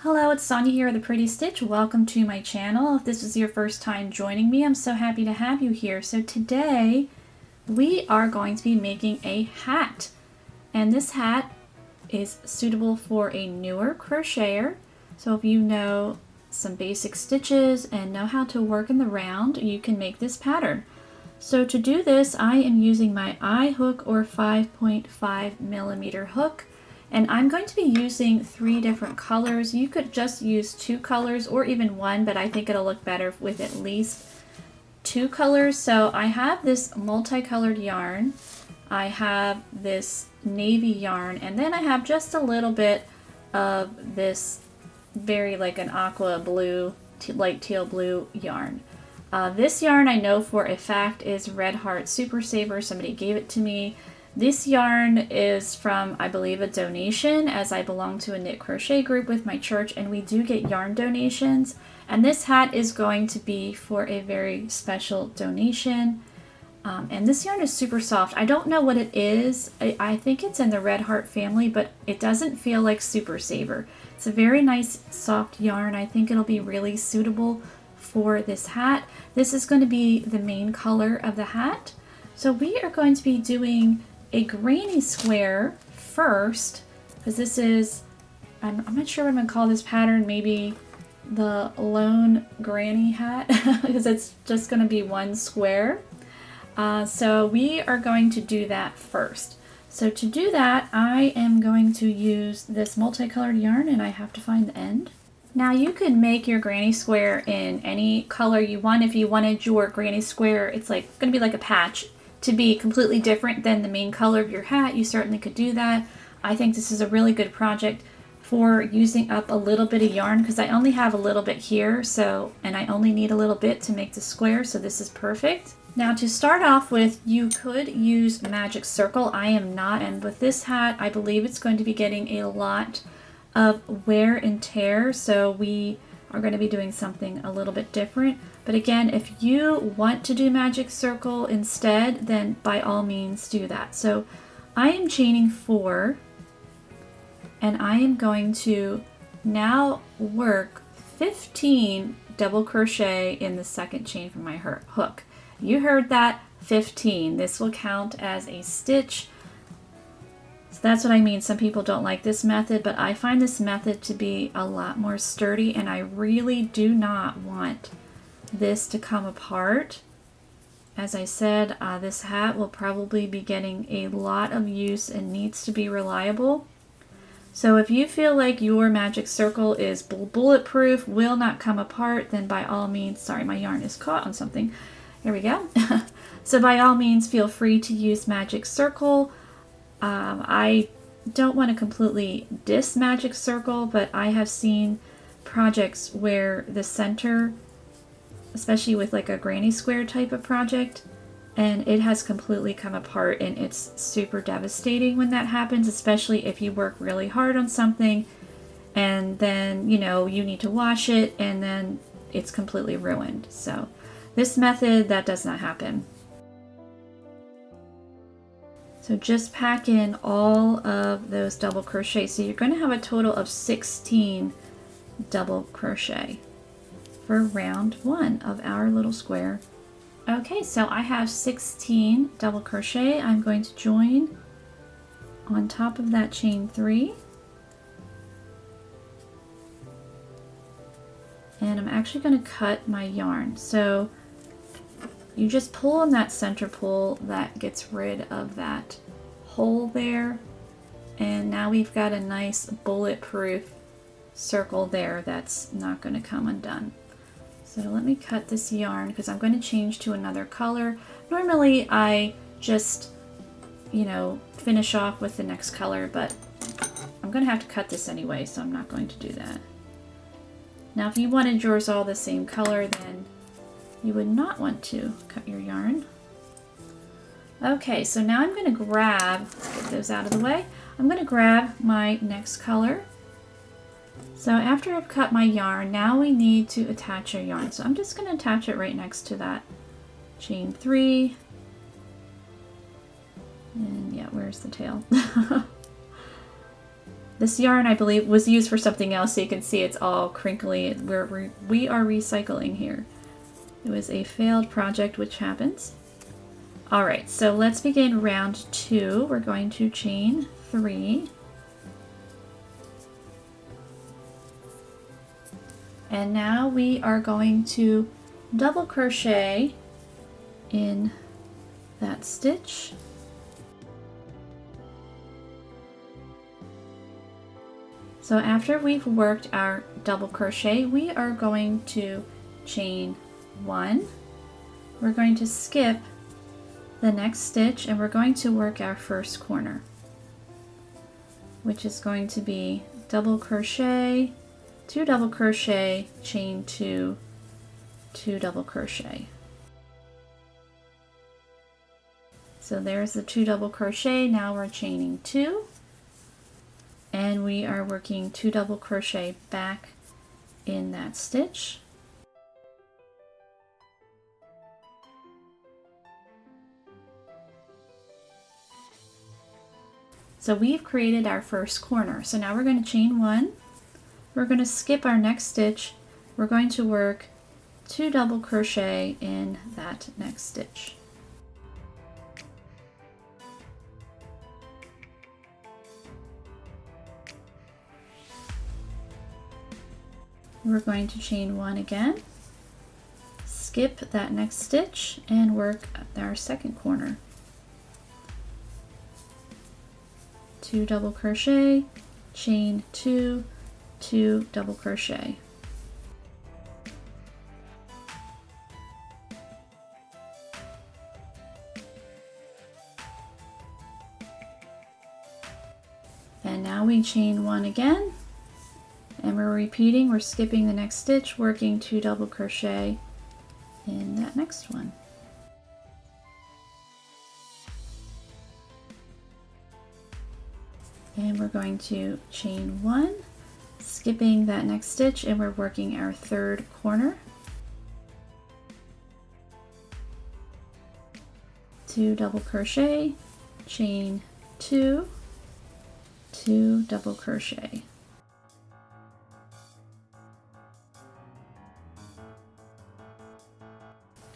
Hello, it's Sonia here with The Pretty Stitch. Welcome to my channel. If this is your first time joining me, I'm so happy to have you here. So today we are going to be making a hat. And this hat is suitable for a newer crocheter. So if you know some basic stitches and know how to work in the round, you can make this pattern. So to do this, I am using my eye hook or 5.5mm hook. And I'm going to be using 3 different colors. You could just use 2 colors or even 1, but I think it'll look better with at least 2 colors. So I have this multicolored yarn. I have this navy yarn, and then I have just a little bit of this very like an aqua blue, light teal blue yarn. This yarn I know for a fact is Red Heart Super Saver. Somebody gave it to me. This yarn is from, I believe, a donation, as I belong to a knit crochet group with my church, and we do get yarn donations. And this hat is going to be for a very special donation. And this yarn is super soft. I don't know what it is. I think it's in the Red Heart family, but it doesn't feel like Super Saver. It's a very nice soft yarn. I think it'll be really suitable for this hat. This is going to be the main color of the hat. So we are going to be doing a granny square first, because this is, I'm not sure what I'm going to call this pattern, maybe the lone granny hat, because it's just going to be one square. So we are going to do that first. So to do that, I am going to use this multicolored yarn, and I have to find the end. Now you can make your granny square in any color you want. If you wanted your granny square, it's like going to be like a patch, to be completely different than the main color of your hat, you certainly could do that. I think this is a really good project for using up a little bit of yarn, because I only have a little bit here, and I only need a little bit to make the square, so this is perfect. Now to start off with, you could use Magic Circle. I am not, and with this hat, I believe it's going to be getting a lot of wear and tear, so we are going to be doing something a little bit different. But again, if you want to do Magic Circle instead, then by all means do that. So I am chaining 4, and I am going to now work 15 double crochet in the second chain from my hook. You heard that, 15. This will count as a stitch. So that's what I mean. Some people don't like this method, but I find this method to be a lot more sturdy, and I really do not want this to come apart. As I said, this hat will probably be getting a lot of use and needs to be reliable. So if you feel like your Magic Circle is bulletproof, will not come apart, then by all means, sorry, my yarn is caught on something. There we go. So by all means, feel free to use Magic Circle. I don't want to completely diss Magic Circle, but I have seen projects where the center, especially with like a granny square type of project, and it has completely come apart, and it's super devastating when that happens, especially if you work really hard on something and then you need to wash it and then it's completely ruined. So this method, that does not happen. So just pack in all of those double crochet. So you're going to have a total of 16 double crochet for round 1 of our little square. Okay, so I have 16 double crochet. I'm going to join on top of that chain 3. And I'm actually going to cut my yarn. So you just pull on that center pull, that gets rid of that hole there. And now we've got a nice bulletproof circle there that's not going to come undone. So let me cut this yarn, because I'm going to change to another color. Normally I just, finish off with the next color, but I'm going to have to cut this anyway, so I'm not going to do that. Now if you wanted yours all the same color, then you would not want to cut your yarn. Okay, so now I'm going to grab, let's get those out of the way, I'm going to grab my next color. So after I've cut my yarn, now we need to attach our yarn. So I'm just going to attach it right next to that chain 3. And yeah, where's the tail? This yarn, I believe, was used for something else, so you can see it's all crinkly. We are recycling here. It was a failed project, which happens. All right, so let's begin round 2. We're going to chain 3. And now we are going to double crochet in that stitch. So after we've worked our double crochet, we are going to chain 1. We're going to skip the next stitch and we're going to work our first corner, which is going to be double crochet, 2 double crochet, chain 2, 2 double crochet. So there's the 2 double crochet. Now we're chaining 2 and we are working 2 double crochet back in that stitch. So we've created our first corner. So now we're going to chain 1. We're going to skip our next stitch. We're going to work 2 double crochet in that next stitch. We're going to chain 1 again, skip that next stitch, and work our second corner. 2 double crochet, chain 2, 2 double crochet. And now we chain 1 again, and we're repeating, we're skipping the next stitch, working 2 double crochet in that next one. And we're going to chain 1, skipping that next stitch, and we're working our third corner. 2 double crochet, chain 2, 2 double crochet.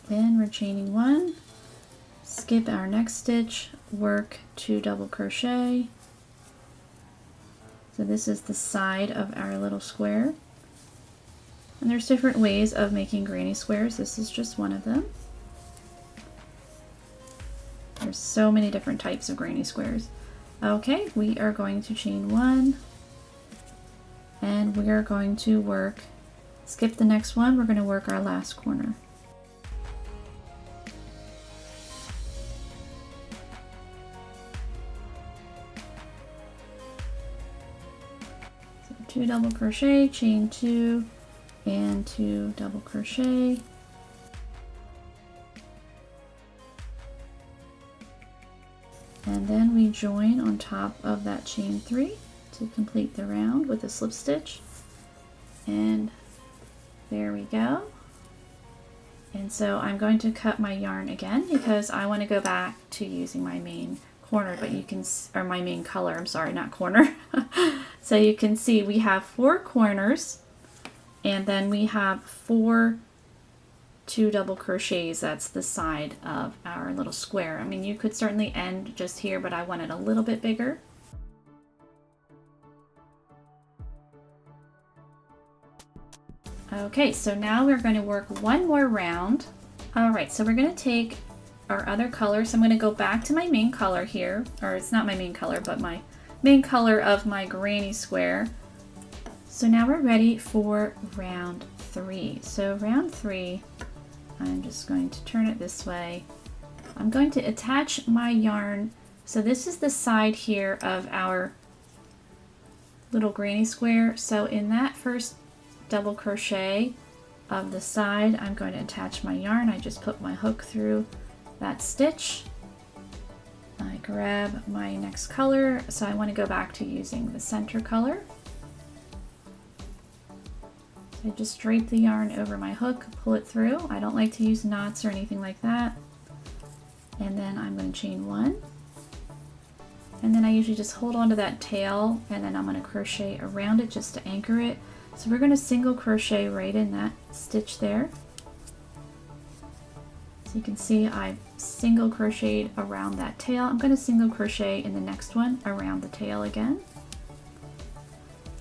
And we're chaining 1, skip our next stitch, work 2 double crochet. So this is the side of our little square. And there's different ways of making granny squares. This is just one of them. There's so many different types of granny squares. Okay, we are going to chain 1 and we are going to work, skip the next one, we're going to work our last corner. So 2 double crochet, chain 2, and 2 double crochet. And then we join on top of that chain 3 to complete the round with a slip stitch. And there we go. And so I'm going to cut my yarn again because I want to go back to using my main corner, but you can, or my main color, I'm sorry, not corner. So you can see we have 4 corners and then we have 4 2 double crochets. That's the side of our little square. I mean, you could certainly end just here, but I want it a little bit bigger. Okay, so now we're going to work one more round. All right, so we're going to take our other color. So I'm going to go back to my main color here, or it's not my main color, but my main color of my granny square. So now we're ready for round 3. So round 3, I'm just going to turn it this way. I'm going to attach my yarn. So this is the side here of our little granny square. So in that first double crochet of the side, I'm going to attach my yarn. I just put my hook through that stitch. I grab my next color. So I want to go back to using the center color. I just drape the yarn over my hook, pull it through. I don't like to use knots or anything like that. And then I'm going to chain 1. and then I usually just hold on to that tail, and then I'm going to crochet around it just to anchor it. So we're going to single crochet right in that stitch there. So you can see I single crocheted around that tail. I'm going to single crochet in the next one around the tail again.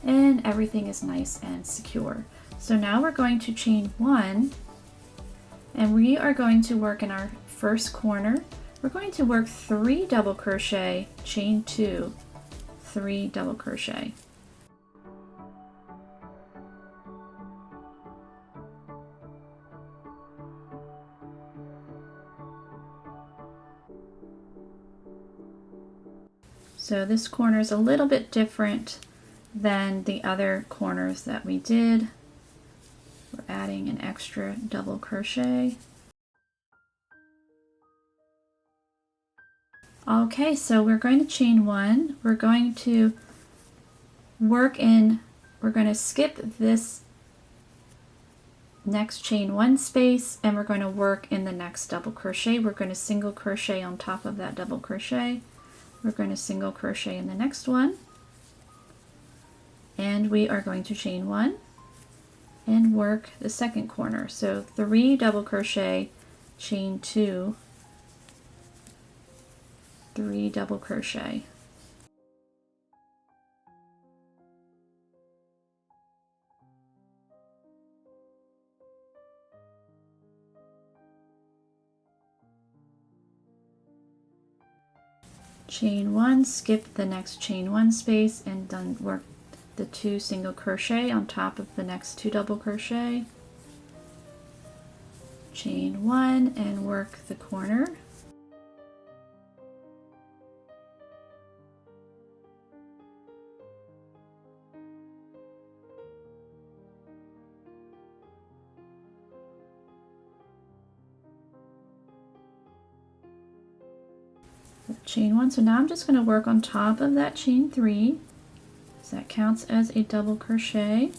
And everything is nice and secure. So now we're going to chain 1, and we are going to work in our first corner. We're going to work 3 double crochet, chain 2, 3 double crochet. So this corner is a little bit different than the other corners that we did. We're adding an extra double crochet. Okay, so we're going to chain 1. We're going to skip this next chain 1 space, and we're going to work in the next double crochet. We're going to single crochet on top of that double crochet. We're going to single crochet in the next one, and we are going to chain 1 and work the second corner. So 3 double crochet, chain 2, 3 double crochet. Chain 1, skip the next chain 1 space, and then work the 2 single crochet on top of the next 2 double crochet. Chain 1 and work the corner. Chain 1, so now I'm just going to work on top of that chain 3, so that counts as a double crochet.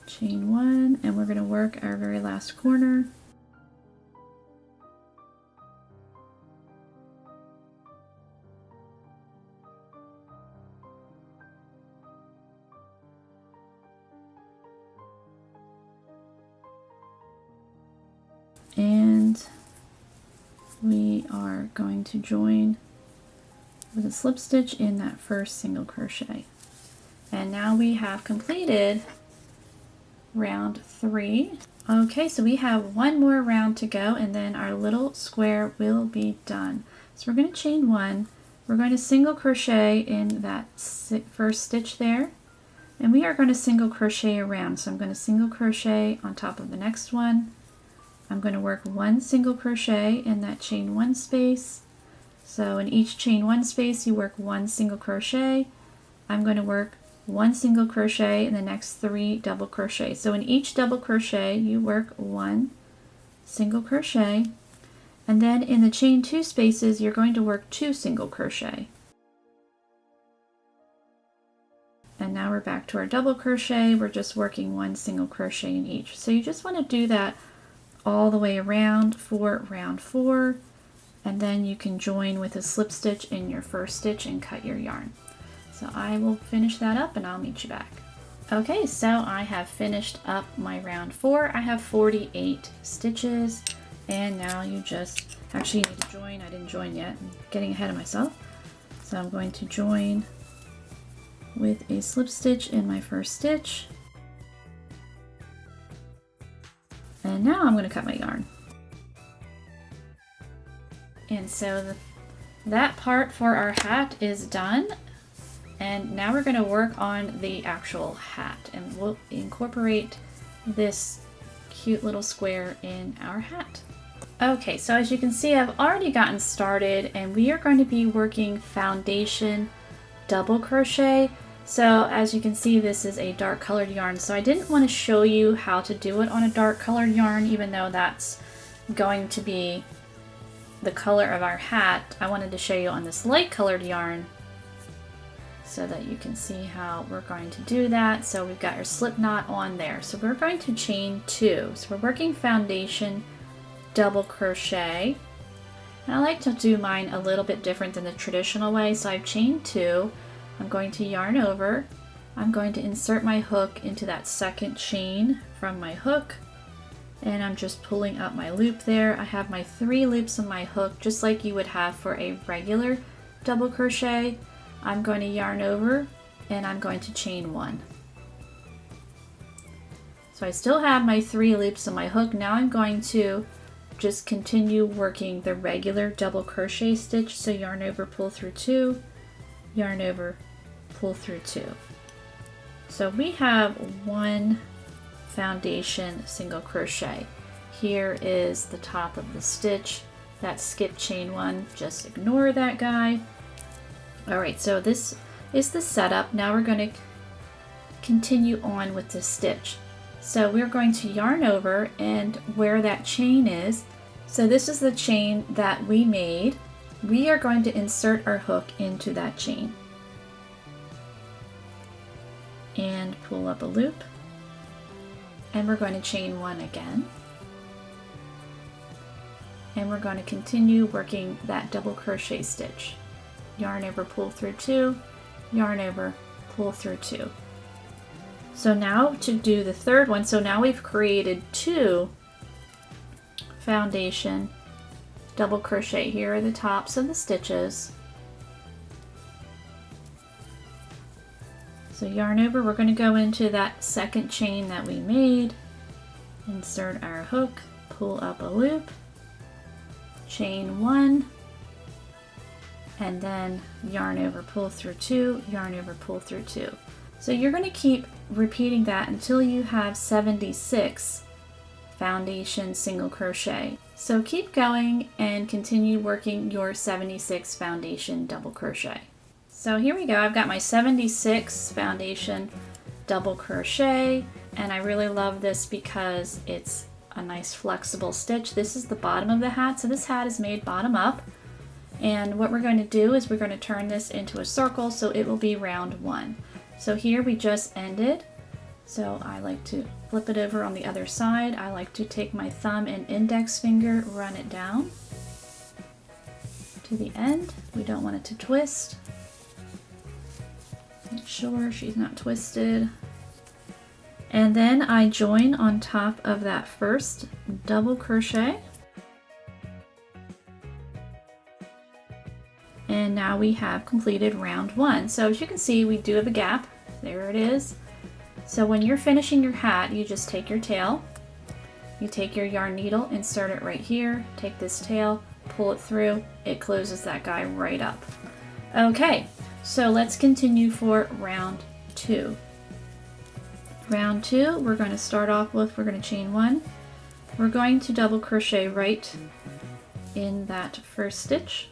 Chain 1, and we're going to work our very last corner. And we are going to join with a slip stitch in that first single crochet. And now we have completed round 3. Okay, so we have one more round to go, and then our little square will be done. So we're going to chain 1. We're going to single crochet in that first stitch there, and we are going to single crochet around. So I'm going to single crochet on top of the next one. I'm going to work 1 single crochet in that chain 1 space. So in each chain 1 space you work 1 single crochet. I'm going to work 1 single crochet in the next 3 double crochet. So in each double crochet you work 1 single crochet, and then in the chain 2 spaces you're going to work 2 single crochet. And now we're back to our double crochet. We're just working 1 single crochet in each. So you just want to do that all the way around for round 4, and then you can join with a slip stitch in your first stitch and cut your yarn. So I will finish that up and I'll meet you back. Okay, so I have finished up my round 4. I have 48 stitches, and now you just actually need to join. I didn't join yet. I'm getting ahead of myself. So I'm going to join with a slip stitch in my first stitch. And now I'm going to cut my yarn. And so that part for our hat is done. And now we're going to work on the actual hat, and we'll incorporate this cute little square in our hat. Okay, so as you can see, I've already gotten started, and we are going to be working foundation double crochet. So as you can see, this is a dark colored yarn, so I didn't want to show you how to do it on a dark colored yarn, even though that's going to be the color of our hat. I wanted to show you on this light colored yarn so that you can see how we're going to do that. So we've got our slip knot on there. So we're going to chain 2. So we're working foundation double crochet. And I like to do mine a little bit different than the traditional way. So I've chained 2. I'm going to yarn over. I'm going to insert my hook into that second chain from my hook. And I'm just pulling up my loop there. I have my 3 loops on my hook, just like you would have for a regular double crochet. I'm going to yarn over and I'm going to chain 1. So I still have my 3 loops on my hook. Now I'm going to just continue working the regular double crochet stitch. So yarn over, pull through 2, yarn over, pull through 2. So we have 1 foundation single crochet. Here is the top of the stitch. That skip chain 1, just ignore that guy. Alright, so this is the setup. Now we're going to continue on with the stitch. So we're going to yarn over, and where that chain is, so this is the chain that we made. We are going to insert our hook into that chain and pull up a loop, and we're going to chain 1 again, and we're going to continue working that double crochet stitch. Yarn over, pull through 2, yarn over, pull through 2. So now to do the third one, so now we've created 2 foundation double crochet. Here are the tops of the stitches. So yarn over, we're going to go into that second chain that we made, insert our hook, pull up a loop, chain 1, and then yarn over, pull through 2, yarn over, pull through 2. So you're going to keep repeating that until you have 76 foundation single crochet. So keep going and continue working your 76 foundation double crochet. So here we go. I've got my 76 foundation double crochet, and I really love this because it's a nice flexible stitch. This is the bottom of the hat. So this hat is made bottom up. And what we're going to do is we're going to turn this into a circle, so it will be round 1. So here we just ended. So I like to flip it over on the other side. I like to take my thumb and index finger, run it down to the end. We don't want it to twist. Make sure she's not twisted. And then I join on top of that first double crochet. And now we have completed round 1. So as you can see, we do have a gap. There it is. So when you're finishing your hat, you just take your tail, you take your yarn needle, insert it right here, take this tail, pull it through, it closes that guy right up. Okay, so let's continue for round 2. Round 2, we're going to start off with, we're going to chain 1. We're going to double crochet right in that first stitch.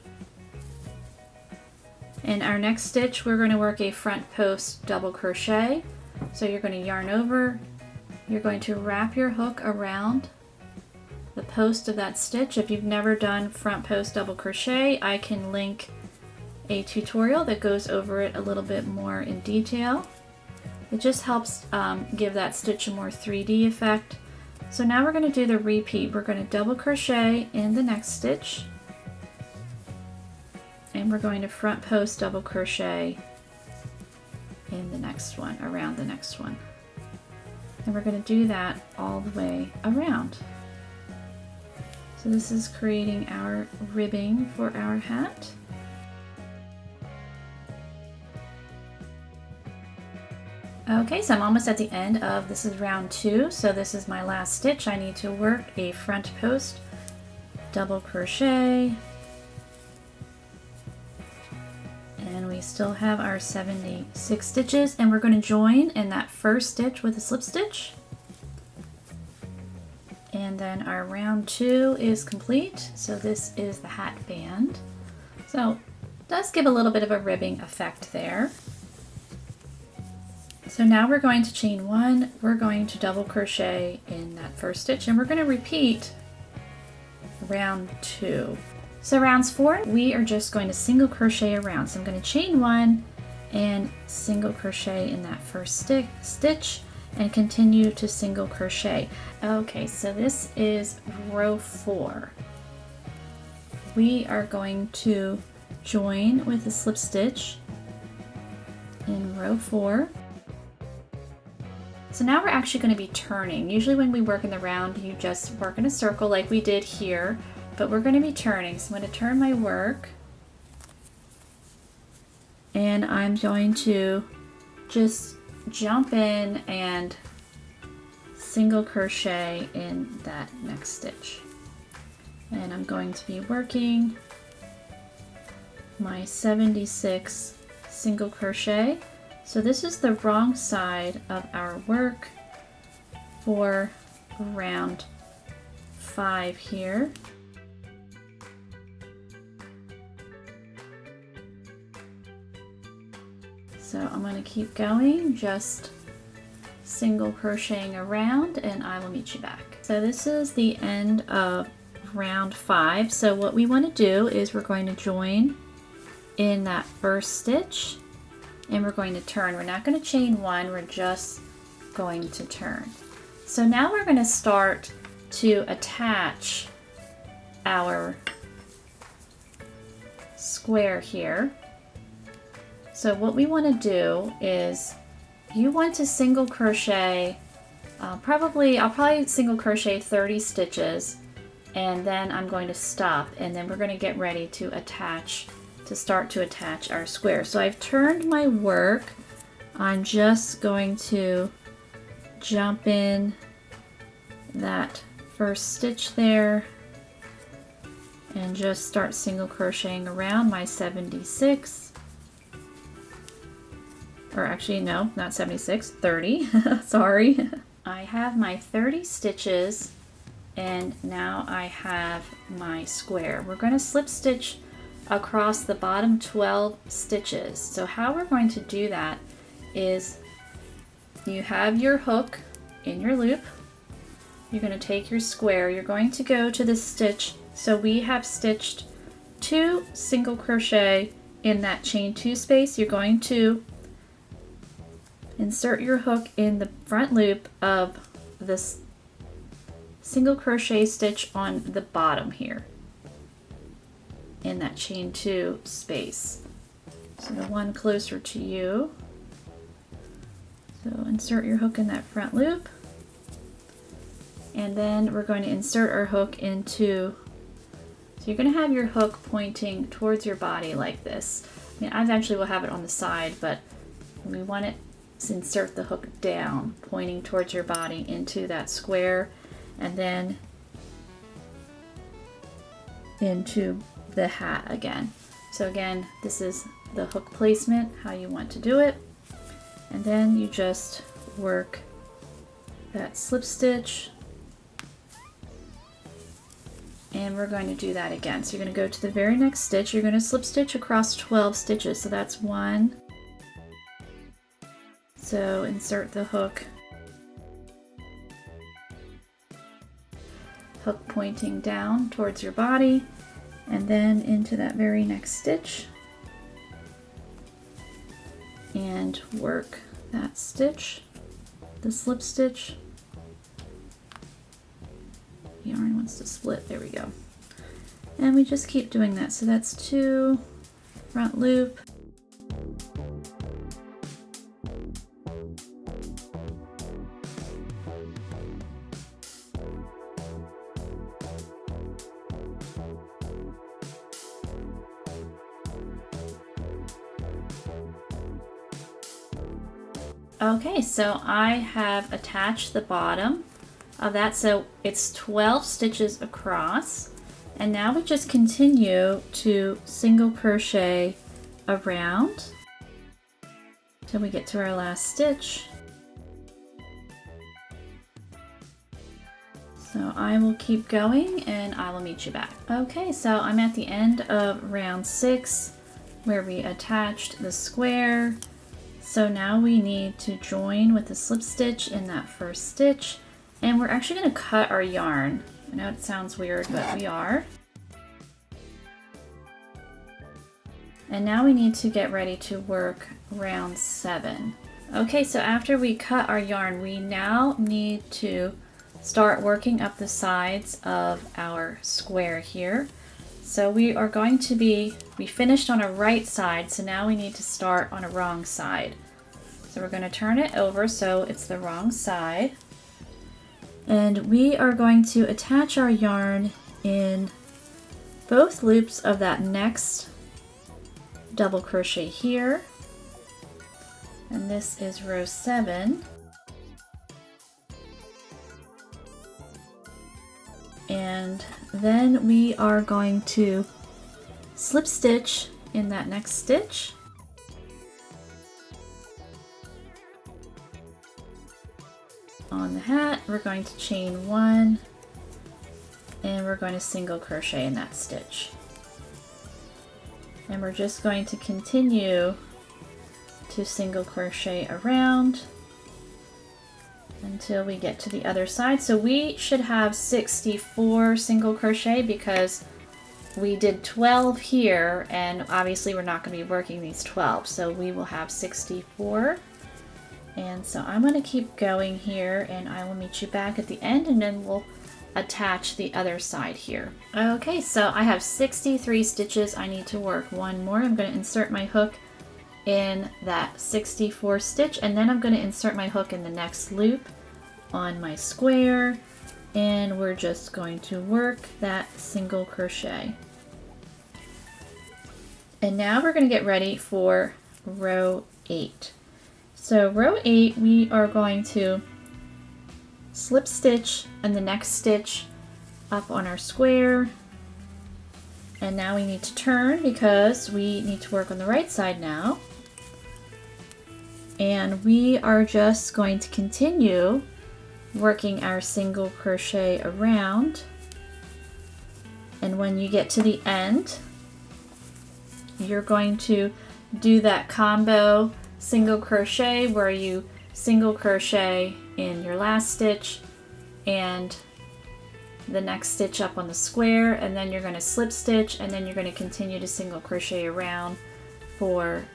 In our next stitch, we're going to work a front post double crochet. So you're going to yarn over, you're going to wrap your hook around the post of that stitch. If you've never done front post double crochet, I can link a tutorial that goes over it a little bit more in detail. It just helps give that stitch a more 3D effect. So now we're going to do the repeat. We're going to double crochet in the next stitch, and we're going to front post double crochet in the next one, around the next one. And we're going to do that all the way around. So this is creating our ribbing for our hat. Okay, so I'm almost at the end of, this is round 2, so this is my last stitch. I need to work a front post double crochet, and we still have our 76 stitches, and we're going to join in that first stitch with a slip stitch, and then our round 2 is complete. So this is the hat band, so it does give a little bit of a ribbing effect there. So now we're going to chain 1, we're going to double crochet in that first stitch, and we're going to repeat round 2. So rounds 4, we are just going to single crochet around. So I'm going to chain 1 and single crochet in that first stitch, and continue to single crochet. Okay, so this is row 4. We are going to join with a slip stitch in row 4. So now we're actually going to be turning. Usually when we work in the round, you just work in a circle like we did here, but we're going to be turning. So I'm going to turn my work, and I'm going to just jump in and single crochet in that next stitch. And I'm going to be working my 76 single crochet. So this is the wrong side of our work for round 5 here. So I'm going to keep going, just single crocheting around, and I will meet you back. So this is the end of round 5. So what we want to do is we're going to join in that first stitch, and we're going to turn. We're not going to chain 1, we're just going to turn. So now we're going to start to attach our square here. So what we want to do is you want to single crochet, I'll probably single crochet 30 stitches, and then I'm going to stop, and then we're going to get ready to start to attach our square. So I've turned my work. I'm just going to jump in that first stitch there and just start single crocheting around my 76. Or actually, no, not 76, 30, sorry. I have my 30 stitches, and now I have my square. We're going to slip stitch across the bottom 12 stitches. So how we're going to do that is you have your hook in your loop. You're going to take your square. You're going to go to the stitch. So we have stitched 2 single crochet in that chain 2 space. You're going to insert your hook in the front loop of this single crochet stitch on the bottom here in that chain 2 space. So the one closer to you. So insert your hook in that front loop, and then we're going to insert our hook into, so you're going to have your hook pointing towards your body like this. I mean, I eventually will have it on the side, but we want it to insert the hook down, pointing towards your body into that square, and then into the hat again. So again, this is the hook placement, how you want to do it. And then you just work that slip stitch, and we're going to do that again. So you're going to go to the very next stitch. You're going to slip stitch across 12 stitches. So that's 1. So insert the hook, hook pointing down towards your body, and then into that very next stitch, and work that stitch, the slip stitch. Yarn wants to split, there we go. And we just keep doing that. So that's 2, front loop, okay, so I have attached the bottom of that, so it's 12 stitches across, and now we just continue to single crochet around till we get to our last stitch. So I will keep going and I will meet you back. Okay, so I'm at the end of round 6 where we attached the square. So now we need to join with a slip stitch in that first stitch, and we're actually going to cut our yarn. I know it sounds weird, but we are. And now we need to get ready to work round 7. Okay, so after we cut our yarn, we now need to start working up the sides of our square here. So we are going to we finished on a right side, so now we need to start on a wrong side. So we're going to turn it over so it's the wrong side. And we are going to attach our yarn in both loops of that next double crochet here. And this is row 7. And then we are going to slip stitch in that next stitch. On the hat, we're going to chain 1 and we're going to single crochet in that stitch. And we're just going to continue to single crochet around until we get to the other side. So we should have 64 single crochet because we did 12 here, and obviously we're not going to be working these 12, so we will have 64. And so I'm going to keep going here, and I will meet you back at the end, and then we'll attach the other side here. Okay, so I have 63 stitches. I need to work one more. I'm going to insert my hook in that 64 stitch, and then I'm going to insert my hook in the next loop on my square, and we're just going to work that single crochet. And now we're going to get ready for row 8. So row 8, we are going to slip stitch in the next stitch up on our square, and now we need to turn because we need to work on the right side now. And we are just going to continue working our single crochet around, and when you get to the end, you're going to do that combo single crochet where you single crochet in your last stitch and the next stitch up on the square, and then you're going to slip stitch, and then you're going to continue to single crochet around for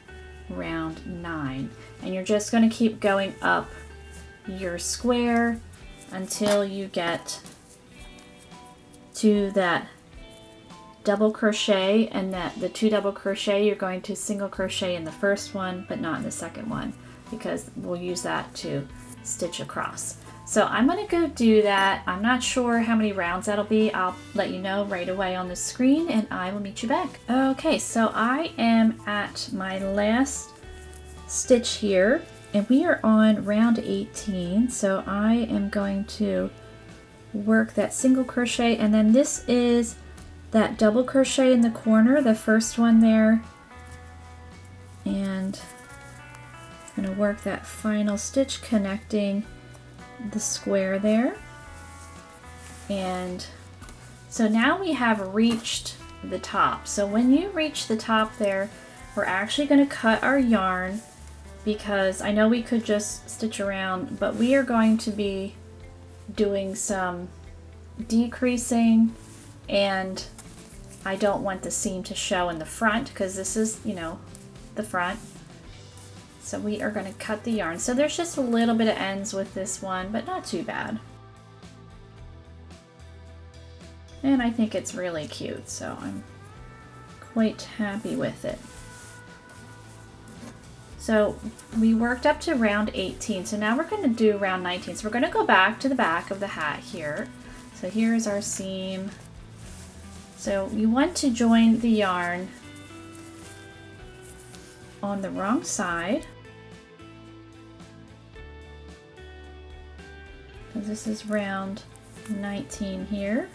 round 9. And you're just going to keep going up your square until you get to that double crochet, and that the 2 double crochet, you're going to single crochet in the first one but not in the second one because we'll use that to stitch across. So I'm going to go do that. I'm not sure how many rounds that'll be. I'll let you know right away on the screen, and I will meet you back. Okay, so I am at my last stitch here, and we are on round 18. So I am going to work that single crochet, and then this is that double crochet in the corner, the first one there, and I'm going to work that final stitch connecting the square there. And so now we have reached the top. So when you reach the top there, we're actually going to cut our yarn, because I know we could just stitch around, but we are going to be doing some decreasing, and I don't want the seam to show in the front because this is, you know, the front. So we are going to cut the yarn. So there's just a little bit of ends with this one, but not too bad. And I think it's really cute, so I'm quite happy with it. So we worked up to round 18, so now we're going to do round 19. So we're going to go back to the back of the hat here. So here's our seam. So you want to join the yarn on the wrong side, because this is round 19 here.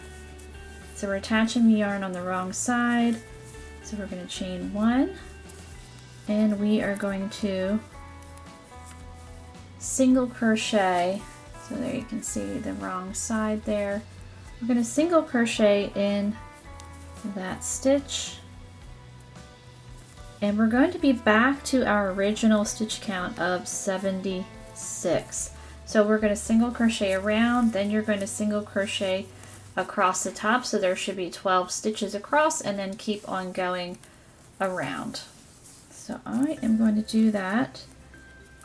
So we're attaching the yarn on the wrong side. So we're going to chain 1, and we are going to single crochet. So there you can see the wrong side there. We're going to single crochet in that stitch, and we're going to be back to our original stitch count of 76. So we're going to single crochet around, then you're going to single crochet across the top, so there should be 12 stitches across, and then keep on going around. So I am going to do that,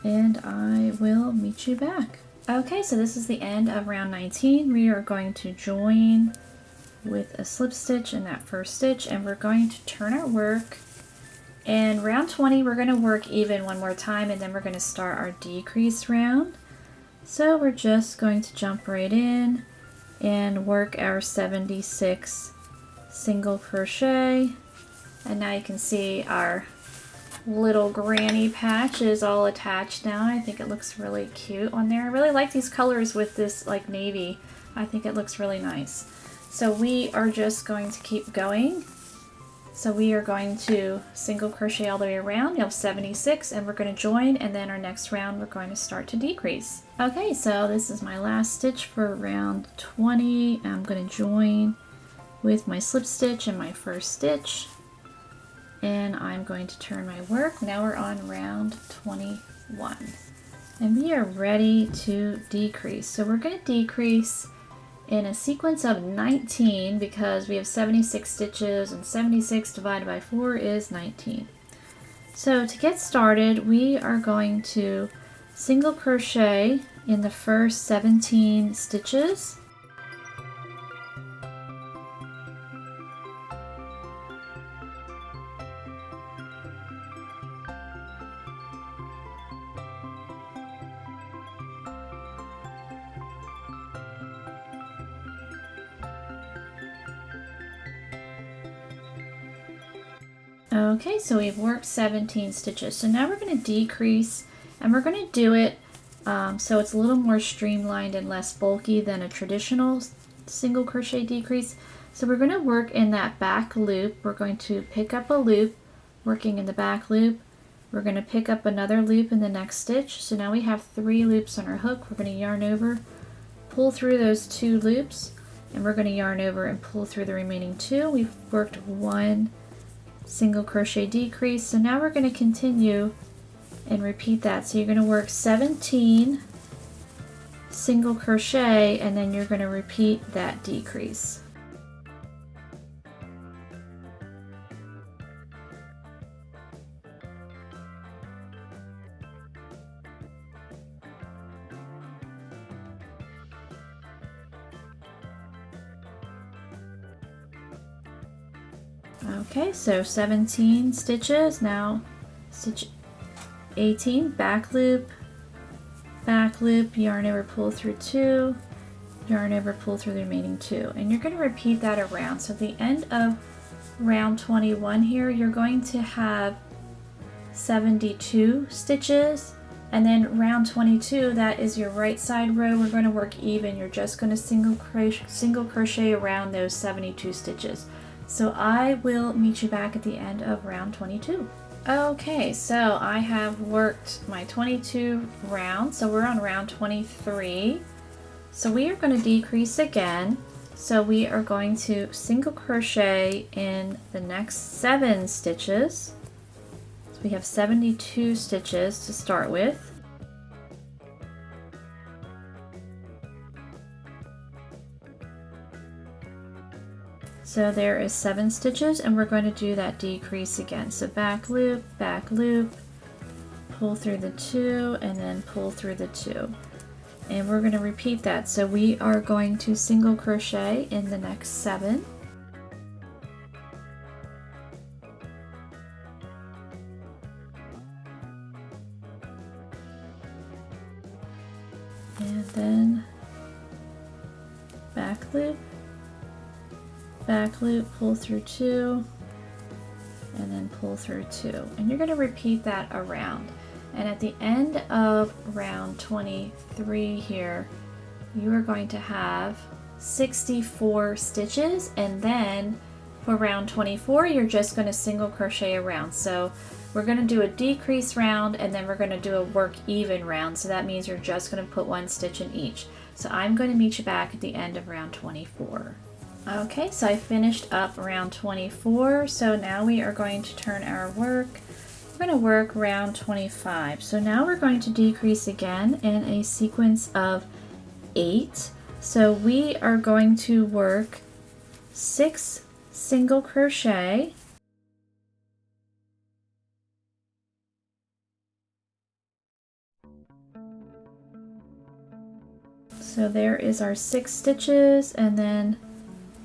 and I will meet you back. Okay, so this is the end of round 19. We are going to join with a slip stitch in that first stitch, and we're going to turn our work. And round 20, we're going to work even one more time, and then we're going to start our decrease round. So we're just going to jump right in and work our 76 single crochet. And now you can see our little granny patch is all attached now. I think it looks really cute on there. I really like these colors with this like navy. I think it looks really nice. So we are just going to keep going. So we are going to single crochet all the way around. You have 76 and we're going to join, and then our next round we're going to start to decrease. Okay, so this is my last stitch for round 20. I'm going to join with my slip stitch in my first stitch. And I'm going to turn my work. Now we're on round 21. And we are ready to decrease. So we're going to decrease in a sequence of 19 because we have 76 stitches, and 76 divided by 4 is 19. So to get started, we are going to single crochet in the first 17 stitches. Okay, so we've worked 17 stitches. So now we're going to decrease, and we're going to do it so it's a little more streamlined and less bulky than a traditional single crochet decrease. So we're going to work in that back loop. We're going to pick up a loop, working in the back loop. We're going to pick up another loop in the next stitch. So now we have 3 loops on our hook. We're going to yarn over, pull through those 2 loops, and we're going to yarn over and pull through the remaining 2. We've worked 1 single crochet decrease. So now we're going to continue and repeat that. So you're going to work 17 single crochet, and then you're going to repeat that decrease. Okay, so 17 stitches. Now stitch 18, back loop, yarn over, pull through 2, yarn over, pull through the remaining 2. And you're going to repeat that around. So at the end of round 21 here, you're going to have 72 stitches. And then round 22, that is your right side row. We're going to work even. You're just going to single crochet around those 72 stitches. So I will meet you back at the end of round 22. Okay, so I have worked my 22 rounds, so we're on round 23. So we are going to decrease again. So we are going to single crochet in the next 7 stitches. So we have 72 stitches to start with. So there is 7 stitches, and we're going to do that decrease again. So back loop, pull through the 2, and then pull through the 2. And we're going to repeat that. So we are going to single crochet in the next 7. And then back loop, pull through 2, and then pull through 2. And you're going to repeat that around. And at the end of round 23 here, you are going to have 64 stitches, and then for round 24, you're just going to single crochet around. So we're going to do a decrease round, and then we're going to do a work even round. So that means you're just going to put 1 stitch in each. So I'm going to meet you back at the end of round 24. Okay, so I finished up round 24, so now we are going to turn our work. We're going to work round 25. So now we're going to decrease again in a sequence of 8. So we are going to work 6 single crochet, So there is our 6 stitches, and then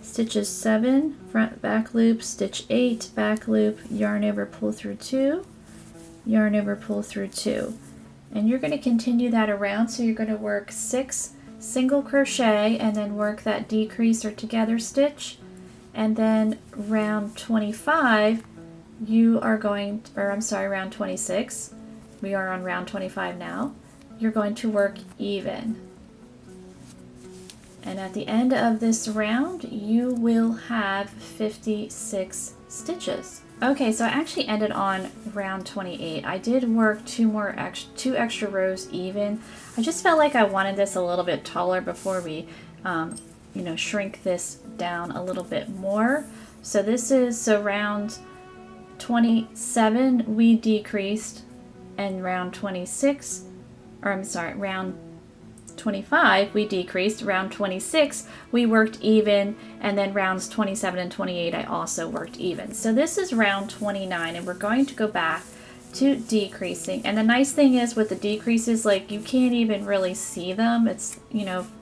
stitches 7, front back loop, stitch 8, back loop, yarn over, pull through 2, yarn over, pull through 2. And you're going to continue that around, so you're going to work 6 single crochet and then work that decrease or together stitch, and then round 25 you are going, or I'm sorry, round 26, we are on round 25 now, you're going to work even. And at the end of this round, you will have 56 stitches. Okay, so I actually ended on round 28. I did work two extra rows even. I just felt like I wanted this a little bit taller before we, shrink this down a little bit more. So this is, so round 27 we decreased, and round 26, or I'm sorry, round 25 we decreased, round 26 we worked even, and then rounds 27 and 28 I also worked even. So this is round 29, and we're going to go back to decreasing. And the nice thing is with the decreases, like, you can't even really see them. It's,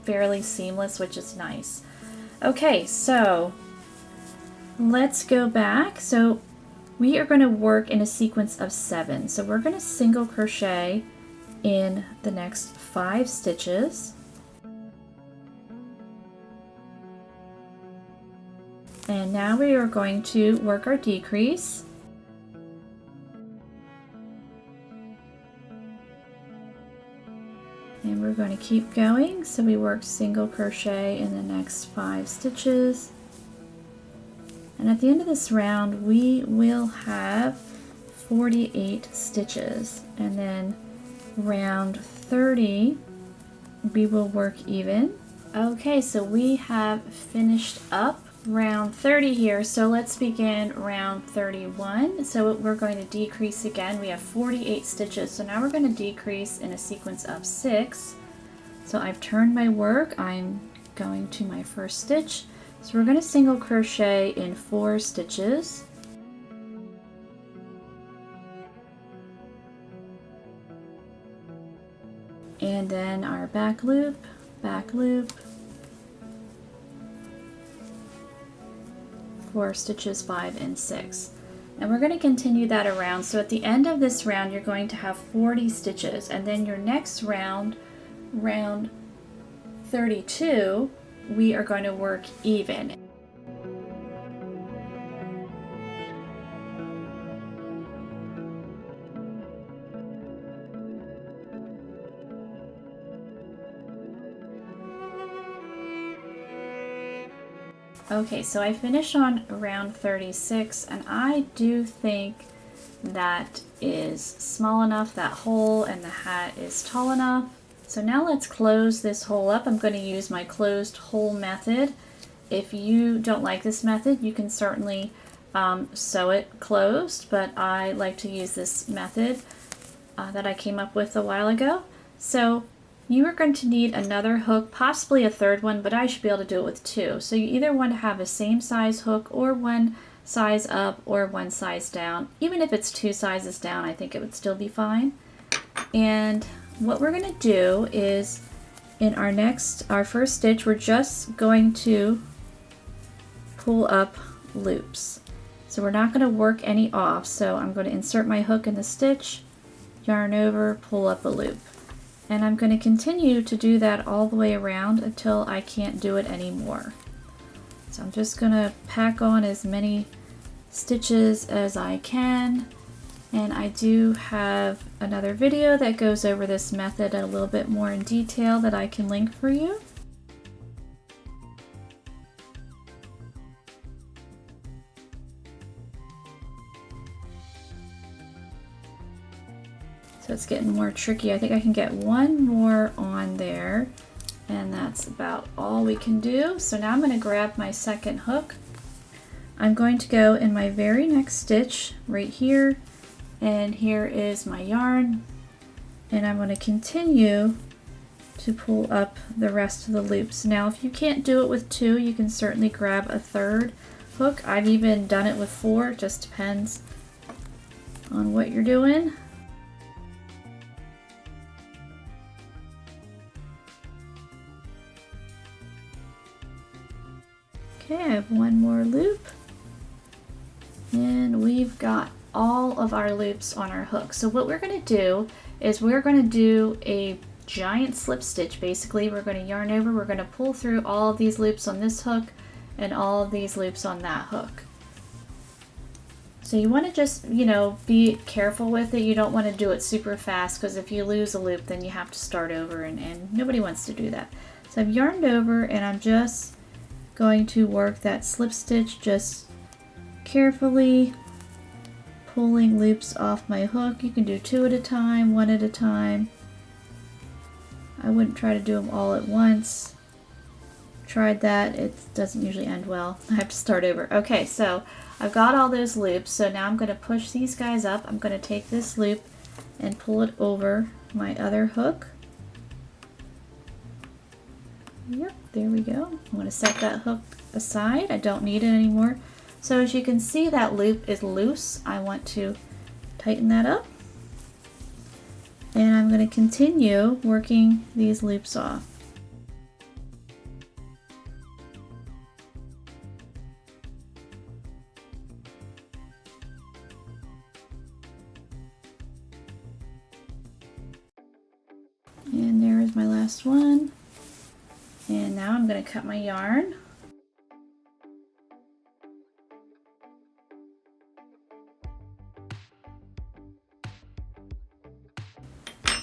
fairly seamless, which is nice. Okay, so let's go back. So we are going to work in a sequence of 7. So we're going to single crochet in the next 5 stitches, and now we are going to work our decrease, and we're going to keep going. So we work single crochet in the next 5 stitches, and at the end of this round we will have 48 stitches, and then round 30 we will work even. Okay, so we have finished up round 30 here, so let's begin round 31. So we're going to decrease again. We have 48 stitches, so now we're going to decrease in a sequence of 6. So I've turned my work, I'm going to my first stitch, so we're going to single crochet in 4 stitches, and then our back loop, 4 stitches, 5 and 6. And we're going to continue that around. So at the end of this round you're going to have 40 stitches, and then your next round, round 32, we are going to work even. Okay, so I finished on round 36, and I do think that is small enough, that hole, and the hat is tall enough. So now let's close this hole up. I'm going to use my closed hole method. If you don't like this method, you can certainly sew it closed, but I like to use this method that I came up with a while ago. So you are going to need another hook, possibly a third one, but I should be able to do it with 2. So you either want to have a same size hook, or one size up, or one size down. Even if it's 2 sizes down, I think it would still be fine. And what we're going to do is, in our first stitch, we're just going to pull up loops. So we're not going to work any off. So I'm going to insert my hook in the stitch, yarn over, pull up a loop. And I'm going to continue to do that all the way around until I can't do it anymore. So I'm just going to pack on as many stitches as I can. And I do have another video that goes over this method a little bit more in detail that I can link for you. So it's getting more tricky. I think I can get one more on there, and that's about all we can do. So now I'm going to grab my second hook. I'm going to go in my very next stitch right here, and here is my yarn, and I'm going to continue to pull up the rest of the loops. Now if you can't do it with 2, you can certainly grab a third hook. I've even done it with 4, it just depends on what you're doing. Okay, I have one more loop. And we've got all of our loops on our hook. So what we're going to do is we're going to do a giant slip stitch. Basically, we're going to yarn over, we're going to pull through all of these loops on this hook and all of these loops on that hook. So you want to just, you know, be careful with it. You don't want to do it super fast, because if you lose a loop, then you have to start over, and nobody wants to do that. So I've yarned over, and I'm just going to work that slip stitch, just carefully pulling loops off my hook. You can do 2 at a time, 1 at a time. I wouldn't try to do them all at once. Tried that, it doesn't usually end well. I have to start over. Okay, so I've got all those loops, so now I'm going to push these guys up. I'm going to take this loop and pull it over my other hook. Yep, there we go. I'm going to set that hook aside. I don't need it anymore. So as you can see, that loop is loose. I want to tighten that up. And I'm going to continue working these loops off. And there is my last one. And now I'm going to cut my yarn.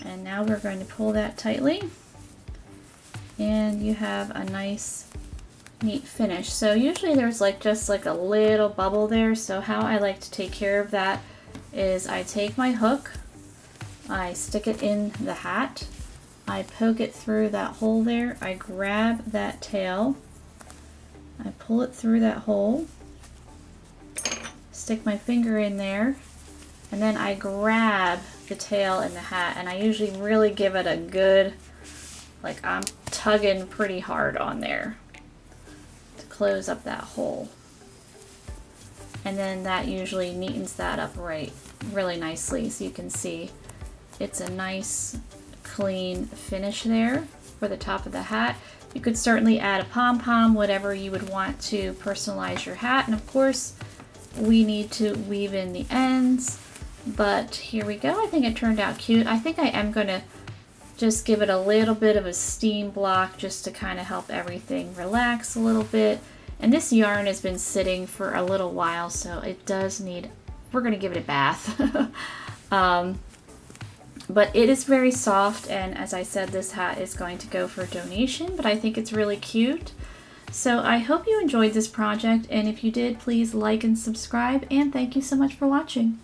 And now we're going to pull that tightly, and you have a nice neat finish. So usually there's just like a little bubble there, so how I like to take care of that is I take my hook, I stick it in the hat, I poke it through that hole there, I grab that tail, I pull it through that hole, stick my finger in there, and then I grab the tail in the hat, and I usually really give it a good, like I'm tugging pretty hard on there to close up that hole. And then that usually neatens that up really nicely, so you can see it's a nice clean finish there for the top of the hat. You could certainly add a pom-pom, whatever you would want to personalize your hat, and of course we need to weave in the ends. But here we go. I think it turned out cute. I think I am going to just give it a little bit of a steam block just to kind of help everything relax a little bit. And this yarn has been sitting for a little while, so it does need, we're going to give it a bath. But it is very soft, and as I said, this hat is going to go for donation, but I think it's really cute. So I hope you enjoyed this project, and if you did, please like and subscribe, and thank you so much for watching.